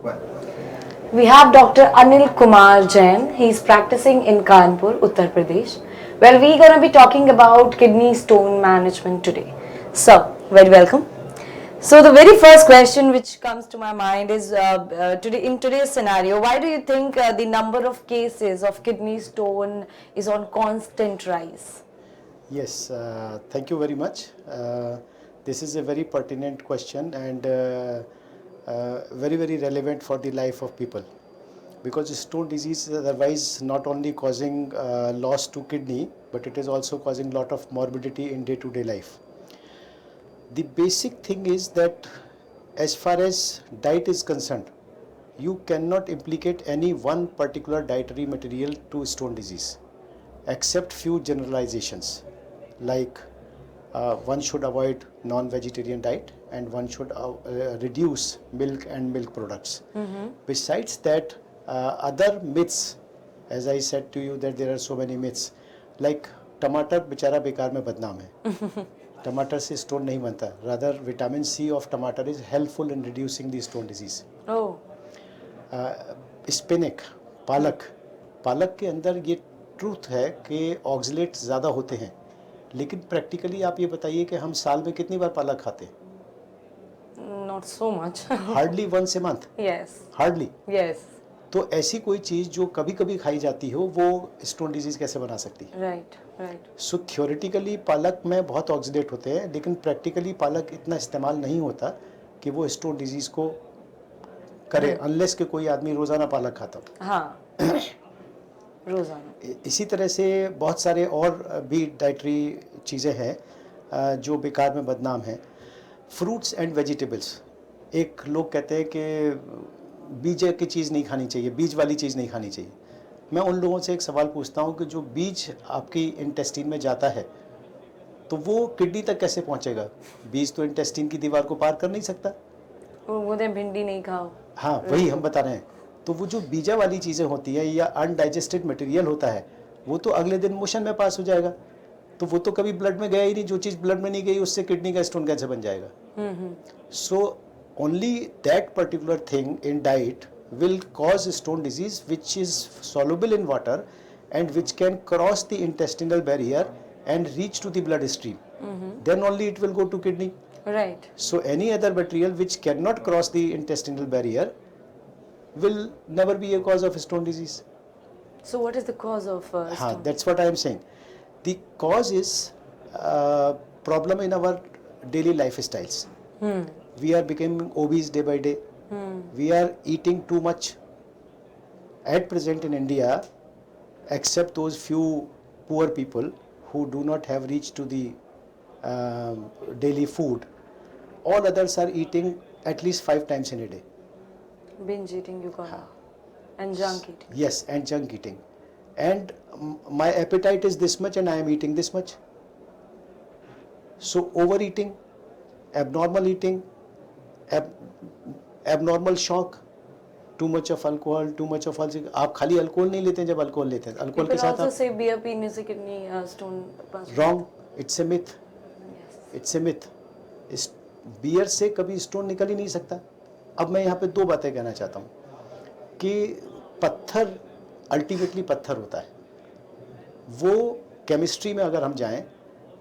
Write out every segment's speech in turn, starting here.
One. We have Dr. Anil Kumar Jain. He's practicing in Kanpur, Uttar Pradesh, where we're going to be talking about kidney stone management today. So, very welcome. So, the very first question which comes to my mind is today in today's scenario, why do you think the number of cases of kidney stone is on constant rise? Yes, thank you very much. This is a very pertinent question and very relevant for the life of people, because stone disease is otherwise not only causing loss to kidney, but it is also causing lot of morbidity in day-to-day life. The basic thing is that as far as diet is concerned, you cannot implicate any one particular dietary material to stone disease, except few generalizations, like one should avoid non-vegetarian diet and one should reduce milk and milk products. Besides that, other myths, as I said to you that there are so many myths, like टमाटर बेचारा बेकार में बदनाम है. टमाटर से stone नहीं बनता, rather vitamin C of tamatar is helpful in reducing the stone disease. Spinach, palak, पालक के अंदर ये ट्रूथ है कि ऑक्सलेट ज़्यादा होते हैं, लेकिन प्रैक्टिकली आप ये बताइए कि हम साल में कितनी बार पालक खाते हैं? Not so much. Hardly once a month. Yes. Hardly. Yes. तो ऐसी कोई चीज़ जो कभी कभी खाई जाती हो वो स्टोन डिजीज़ कैसे बना सकती है? Right. Right. सो थ्योरेटिकली पालक में बहुत ऑक्सीडेट होते हैं, लेकिन प्रैक्टिकली पालक इतना इस्तेमाल नहीं होता कि वो स्टोन डिजीज़ को करे, अनलेस कि कोई आदमी रोज़ाना पालक खाता हो. हाँ. रोज़ाना. इसी तरह से बहुत सारे और भी डाइटरी चीज़ें हैं जो बेकार में बदनाम हैं. फ्रूट्स एंड वेजिटेबल्स, एक लोग कहते हैं कि बीज की चीज़ नहीं खानी चाहिए, बीज वाली चीज़ नहीं खानी चाहिए. मैं उन लोगों से एक सवाल पूछता हूँ कि जो बीज आपकी इंटेस्टाइन में जाता है तो वो किडनी तक कैसे पहुँचेगा? बीज तो इंटेस्टाइन की दीवार को पार कर नहीं सकता. वो भिंडी नहीं खाओ. हाँ, वही हम बता रहे हैं. तो वो जो बीजा वाली चीज़ें होती हैं या अनडाइजेस्टेड मटेरियल होता है, वो तो अगले दिन मोशन में पास हो जाएगा, तो वो तो कभी ब्लड में गया ही नहीं. जो चीज़ ब्लड में नहीं गई उससे किडनी का स्टोन कैसे बन जाएगा? So only that particular thing in diet will cause stone disease which is soluble in water and which can cross the intestinal barrier and reach to the bloodstream. Then only it will go to kidney. Right. So any other material which cannot cross the intestinal barrier will never be a cause of stone disease. So what is the cause of stone? That's what I am saying. The cause is problem in our daily lifestyles. We are becoming obese day by day. We are eating too much. At present in India, except those few poor people who do not have reached to the daily food, all others are eating at least 5 times in a day. Binge eating, you call it. And junk eating. Yes, and junk eating. And my appetite is this much and I am eating this much. So overeating, abnormal eating, abnormal shock, too much of alcohol, too much of alcohol. आप खाली alcohol नहीं लेते हैं जब alcohol लेते हैं, alcohol के साथ People also say beer पीने से kidney stone. Wrong. It's a myth. It's a myth. इस बियर से कभी स्टोन निकल ही नहीं सकता. अब मैं यहाँ पे दो बातें कहना चाहता हूँ कि पत्थर अल्टीमेटली पत्थर होता है. वो केमिस्ट्री में अगर हम जाएं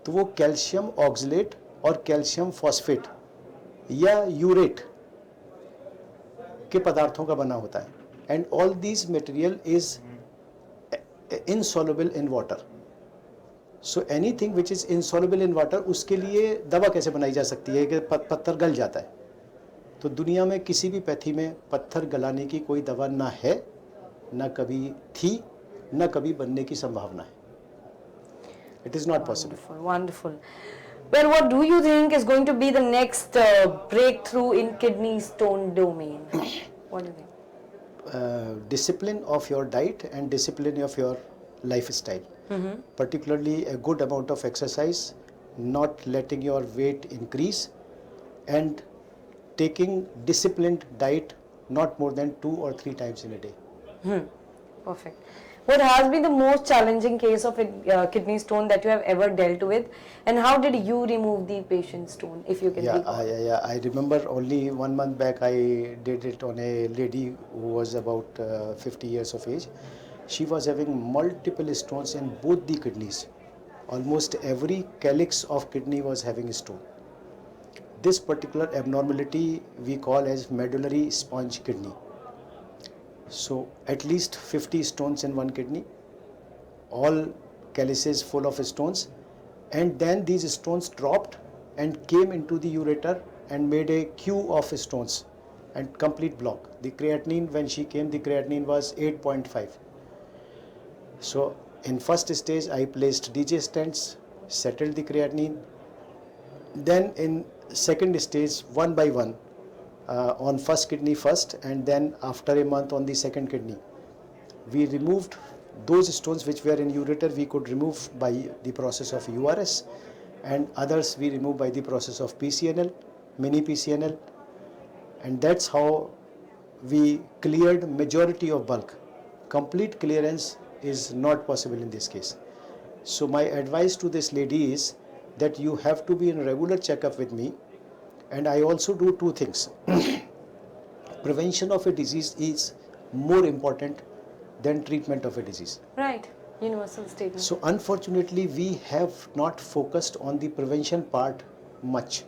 तो वो कैल्शियम ऑक्सलेट और कैल्शियम फॉस्फेट या यूरेट के पदार्थों का बना होता है. And all these material is insoluble in water. So anything which is insoluble in water, उसके लिए दवा कैसे बनाई जा सकती है कि पत्थर गल जाता है? तो दुनिया में किसी भी पैथी में पत्थर गलाने की कोई दवा ना है, ना कभी थी, ना कभी बनने की संभावना है. It is not possible. Wonderful. Well, what do you think is going to be the next breakthrough in kidney stone domain? What do you think? Discipline of your diet and discipline of your lifestyle. Particularly a good amount of exercise, not letting your weight increase, and taking disciplined diet not more than 2 or 3 times in a day. Perfect. What has been the most challenging case of kidney stone that you have ever dealt with, and how did you remove the patient's stone, if you can Yeah, recall? I remember only 1 month back I did it on a lady who was about 50 years of age. She was having multiple stones in both the kidneys. Almost every calyx of kidney was having a stone. This particular abnormality we call as medullary sponge kidney. So at least 50 stones in one kidney, all calyces full of stones, and then these stones dropped and came into the ureter and made a queue of stones and complete block. The creatinine, when she came, the creatinine was 8.5. So in first stage I placed DJ stents, settled the creatinine. Then in second stage, one by one, on first kidney first, and then after a month on the second kidney, we removed those stones which were in ureter. We could remove by the process of URS, and others we remove by the process of PCNL, mini PCNL, and that's how we cleared majority of bulk. Complete clearance is not possible in this case. So my advice to this lady is that you have to be in regular checkup with me, and I also do two things. Prevention of a disease is more important than treatment of a disease. Right, universal statement. So unfortunately we have not focused on the prevention part much.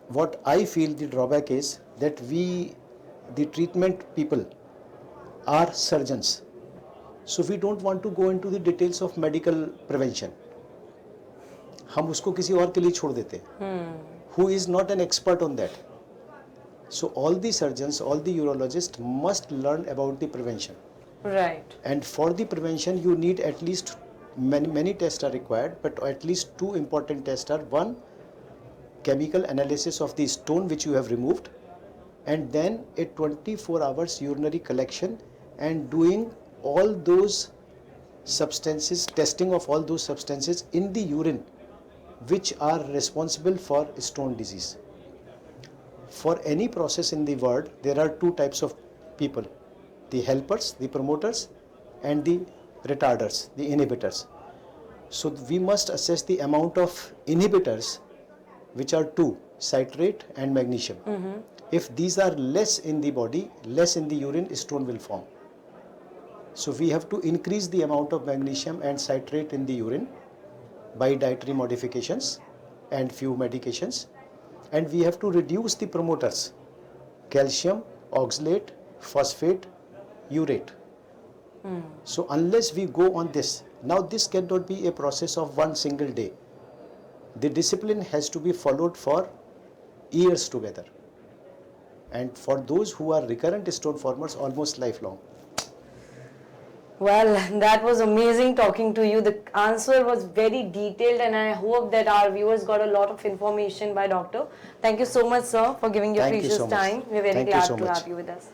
What I feel the drawback is that the treatment people are surgeons, so we don't want to go into the details of medical prevention. हम उसको किसी और के लिए छोड़ देते हैं, who is not an expert on that. So all the surgeons, all the urologists must learn about the prevention. Right. And for the prevention, you need at least many tests are required, but at least two important tests are: one, chemical analysis of the stone which you have removed, and then a 24 hours urinary collection and doing all those substances, testing of all those substances in the urine which are responsible for stone disease. For any process in the world, there are two types of people: the helpers, the promoters, and the retarders, the inhibitors. So we must assess the amount of inhibitors, which are two: citrate and magnesium. If these are less in the body, less in the urine, stone will form. So we have to increase the amount of magnesium and citrate in the urine by dietary modifications and few medications, and we have to reduce the promoters: calcium, oxalate, phosphate, urate. So unless we go on this, now this cannot be a process of one single day. The discipline has to be followed for years together, and for those who are recurrent stone formers, almost lifelong. Well, that was amazing talking to you. The answer was very detailed, and I hope that our viewers got a lot of information by doctor. Thank you so much, sir, for giving your Thank you precious so much. time. We're very Thank you glad so to much. have you with us.